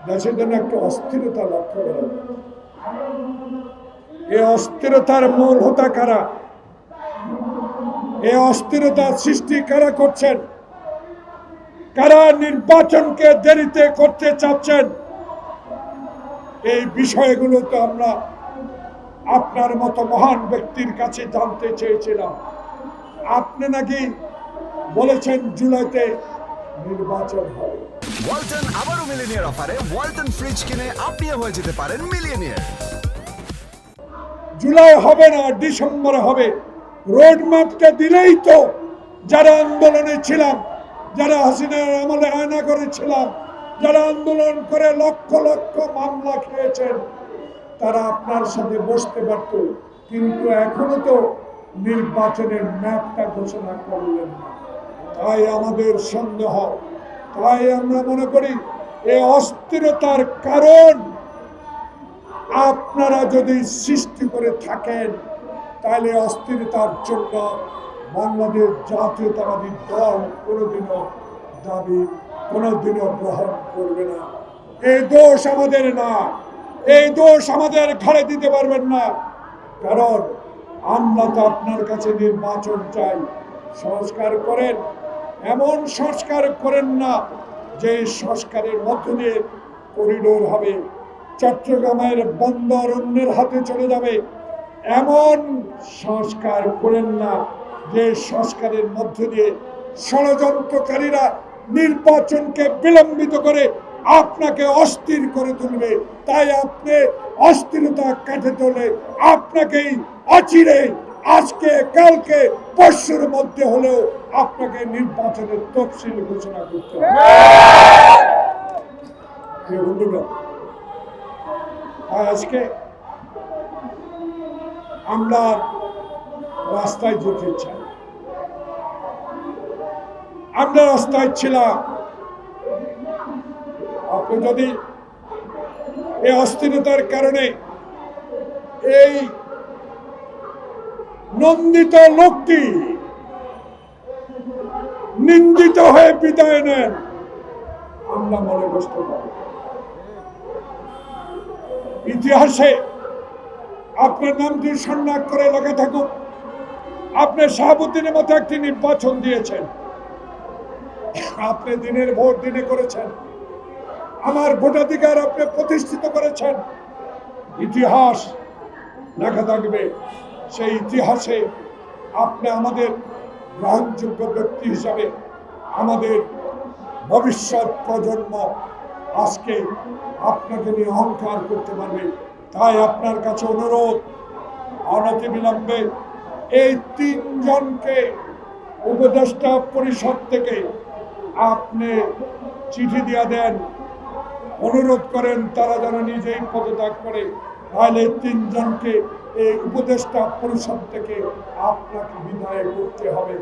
দেশের জন্য একটা অস্থিরতা লক্ষ্য করা যায়। এই অস্থিরতার মূল হোতা কারা? এই অস্থিরতার সৃষ্টি কারা করছেন? কারা নির্বাচনকে দেরিতে করতে চাচ্ছেন? এই বিষয়গুলো তো আমরা আপনার মতো মহান ব্যক্তির কাছে জানতে চেয়েছিলাম। আপনি নাকি বলেছেন জুলাইতে নির্বাচন হবে। ওয়ালটন আবারও মিলিয়নিয়ার অফারে ওয়ালটন ফ্রিজ কিনে আপনিও হয়ে যেতে পারেন মিলিয়নিয়ার। জুলাই হবে না, ডিসেম্বরে হবে। রোড ম্যাপটা দিলেই তো যারা আন্দোলনে ছিলাম, যারা হাসিনার আমলে আয়না করেছিলাম, যারা আন্দোলন করে লক্ষ লক্ষ মামলা খেয়েছেন, তারা আপনার সাথে বসতে পারত। কিন্তু এখনো তো নির্বাচনের ম্যাপটা ঘোষণা করলেন না। তাই আমাদের সন্দেহ, তাই আমরা মনে করি এই অস্থিরতার কারণ আপনারা যদি সৃষ্টি করে থাকেন, তাহলে অস্থিরতার জন্য বাংলাদেশ জাতীয়তাবাদী দল কোনোদিনও গ্রহণ করবে না। এই দোষ আমাদের না, এই দোষ আমাদের ঘাড়ে দিতে পারবেন না। কারণ আমরা তো আপনার কাছে নির্বাচন চাই। সংস্কার করেন, এমন সংস্কার করেন না যে সংস্কারের মধ্য দিয়ে করিডোর হবে, চট্টগ্রামের বন্দর অন্যের হাতে চলে যাবে। এমন সংস্কার করেন না যে সংস্কারের মধ্য দিয়ে ষড়যন্ত্রকারীরা নির্বাচনকে বিলম্বিত করে আপনাকে অস্থির করে তুলবে। তাই আপনি অস্থিরতা কাটাতে হলে আপনাকেই অচিরে, আজকে কালকে পরশুর মধ্যে হলেও আপনাকে নির্বাচনের তফসিল ঘোষণা করতে হবে। আজকে আমরা রাস্তায় যেতে চাই, আমরা রাস্তায় ছিলাম। আপনি যদি এই অস্থিরতার কারণে এই নন্দিত লোকটি নিন্দিত হয়ে বিদায় নেন, আমরা মনে কষ্ট পাব। ইতিহাসে আপনার নামটি সম্মান করে লেখা থাকুক, আপনি শাহাবুদ্দিনের মতো একটি নির্বাচন দিয়েছেন, আপনি দিনের ভোট দিনে করেছেন, আমার ভোটাধিকার আপনি প্রতিষ্ঠিত করেছেন। ইতিহাস লেখা থাকবে, সেই ইতিহাসে আপনি আমাদের গ্রহণযোগ্য ব্যক্তি হিসাবে আমাদের ভবিষ্যৎ প্রজন্ম আজকে আপনাকে নিয়ে অহংকার করতে পারবে। তাই আপনার কাছে অনুরোধ, অনতি বিলম্বে এই তিনজনকে উপদেষ্টা পরিষদ থেকে আপনি চিঠি দিয়ে দেন, অনুরোধ করেন তারা যেন নিজেই পদত্যাগ করে। তাহলে তিনজনকে এই উপদেষ্টা পরিষদ থেকে আপনাকে বিদায় করতে হবে।